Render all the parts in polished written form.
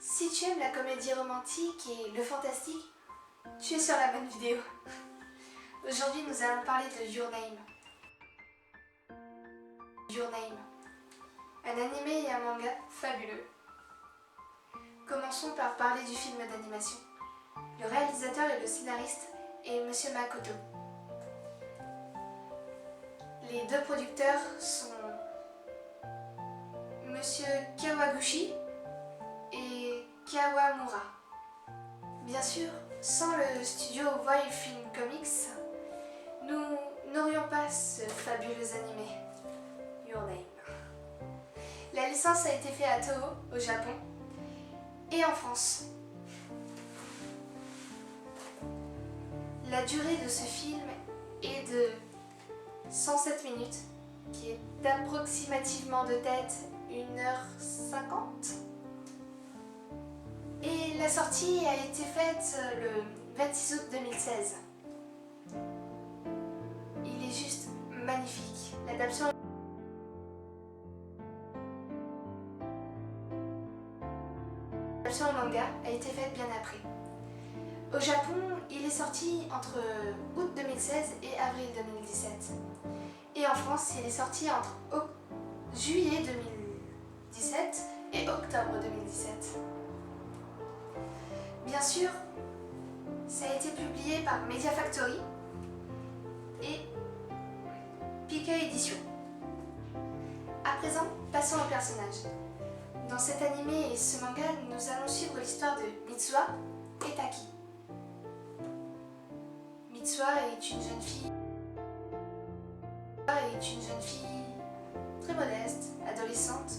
Si tu aimes la comédie romantique et le fantastique, tu es sur la bonne vidéo. Aujourd'hui, nous allons parler de Your Name. Your Name, un animé et un manga fabuleux. Commençons par parler du film d'animation. Le réalisateur et le scénariste est Monsieur Makoto. Les deux producteurs sont Monsieur Kawaguchi et Kawamura. Bien sûr, sans le studio Wild Film Comics, nous n'aurions pas ce fabuleux animé, Your Name. La licence a été faite à Toho, au Japon, et en France. La durée de ce film est de 107 minutes, qui est approximativement de tête 1h50. Et la sortie a été faite le 26 août 2016. Il est juste magnifique. L'adaptation en manga a été faite bien après. Au Japon, il est sorti entre août 2016 et avril 2017. Et en France, il est sorti entre juillet 2017 et octobre 2017. Bien sûr, ça a été publié par Media Factory et Pika Édition. À présent, passons au personnage. Dans cet animé et ce manga, nous allons suivre l'histoire de Mitsuha et Taki. Mitsuha est une jeune fille très modeste, adolescente,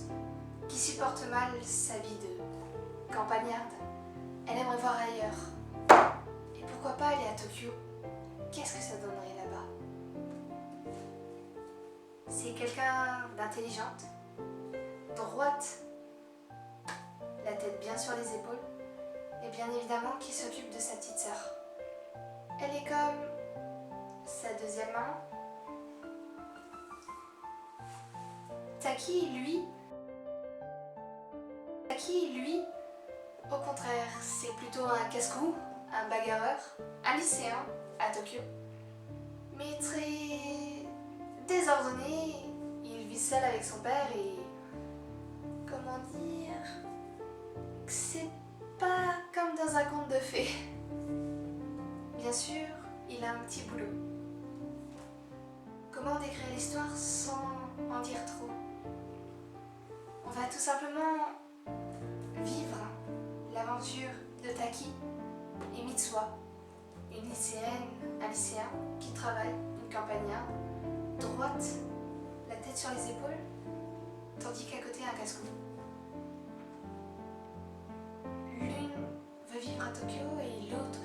qui supporte mal sa vie de campagnarde. Elle aimerait voir ailleurs. Et pourquoi pas aller à Tokyo? Qu'est-ce que ça donnerait là-bas? C'est quelqu'un d'intelligente, droite, la tête bien sur les épaules, et bien évidemment qui s'occupe de sa petite sœur. Elle est comme sa deuxième maman. Taki, lui, au contraire, c'est plutôt un casse-cou, un bagarreur, un lycéen à Tokyo. Mais très désordonné, il vit seul avec son père et... comment dire... c'est pas comme dans un conte de fées. Bien sûr, il a un petit boulot. Comment décrire l'histoire sans en dire trop? On va tout simplement vivre l'aventure de Taki et Mitsuha, une lycéenne, un lycéen qui travaille, une campagnarde, droite, la tête sur les épaules, tandis qu'à côté un casse-cou. L'une veut vivre à Tokyo et l'autre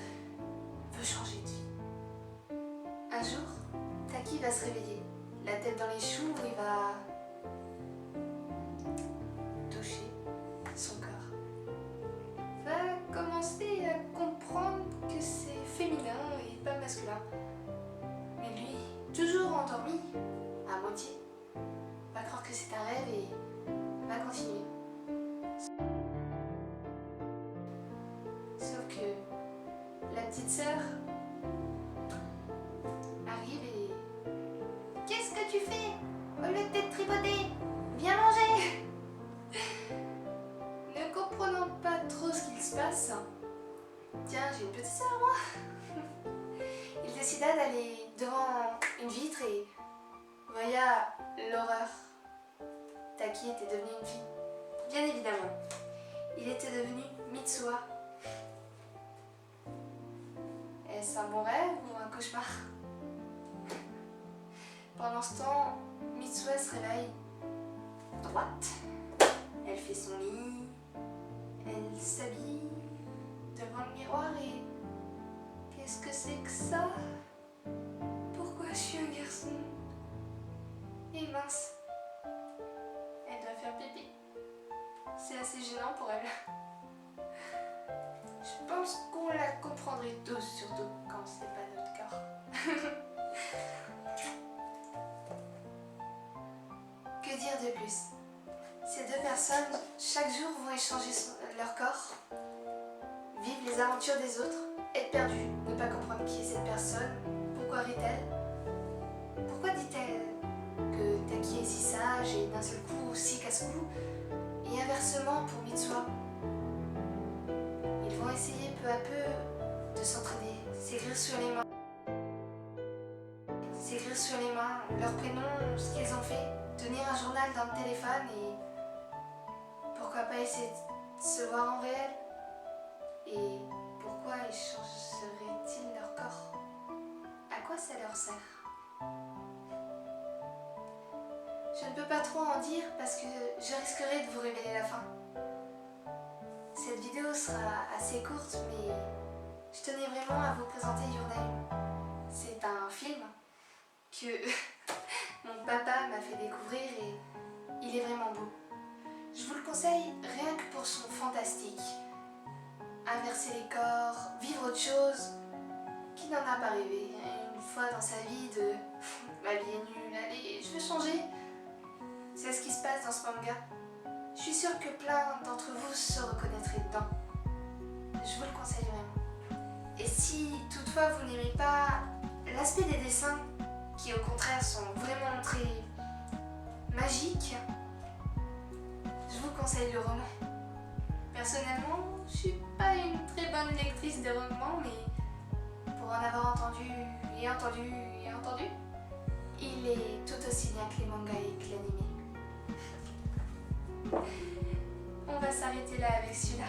veut changer de vie. Un jour, Taki va se réveiller, la tête dans les choux, il va toucher son corps. Va commencer à comprendre que c'est féminin et pas masculin. Mais lui, toujours endormi, à moitié, va croire que c'est un rêve et va continuer. Sauf que la petite sœur arrive et... Qu'est-ce que tu fais? Au lieu de t'être tripoté, viens manger! Ne comprenant pas trop ce qu'il se passe, tiens, j'ai une petite sœur moi. Il décida d'aller devant une vitre et voya l'horreur. Taki était devenue une fille. Bien évidemment, il était devenu Mitsuha. Est-ce un bon rêve ou un cauchemar? Pendant ce temps, Mitsuha se réveille droite. Elle fait son lit, elle s'habille devant le miroir et... qu'est-ce que c'est que ça? Pourquoi je suis un garçon? Et mince, elle doit faire pipi. C'est assez gênant pour elle. Je pense qu'on la comprendrait tous, surtout quand c'est pas notre corps. Que dire de plus? Ces deux personnes, chaque jour, vont échanger leur corps, vivre les aventures des autres, être perdu, ne pas comprendre qui est cette personne, pourquoi rit-elle, pourquoi dit-elle que Taki est si sage et d'un seul coup si casse-cou, et inversement pour Mitsuha. Ils vont essayer peu à peu de s'entraider, s'écrire sur les mains. S'écrire sur les mains leur prénom, ce qu'ils ont fait, tenir un journal dans le téléphone et pourquoi pas essayer de se voir en réel. Et pourquoi échangeraient-ils leur corps? À quoi ça leur sert? Je ne peux pas trop en dire parce que je risquerais de vous révéler la fin. Cette vidéo sera assez courte, mais je tenais vraiment à vous présenter Your Name. C'est un film que mon papa m'a fait découvrir et il est vraiment beau. Je vous le conseille rien que pour son fantastique. Inverser les corps, vivre autre chose, qui n'en a pas rêvé une fois dans sa vie de ma vie est nulle, allez, je veux changer. C'est ce qui se passe dans ce manga. Je suis sûre que plein d'entre vous se reconnaîtraient dedans. Je vous le conseille vraiment. Et si toutefois vous n'aimez pas l'aspect des dessins, qui au contraire sont vraiment très magiques, je vous conseille le roman. Personnellement, je suis pas une très bonne lectrice de romans, mais pour en avoir entendu et entendu et entendu, il est tout aussi bien que les mangas et que l'anime. On va s'arrêter là avec celui-là.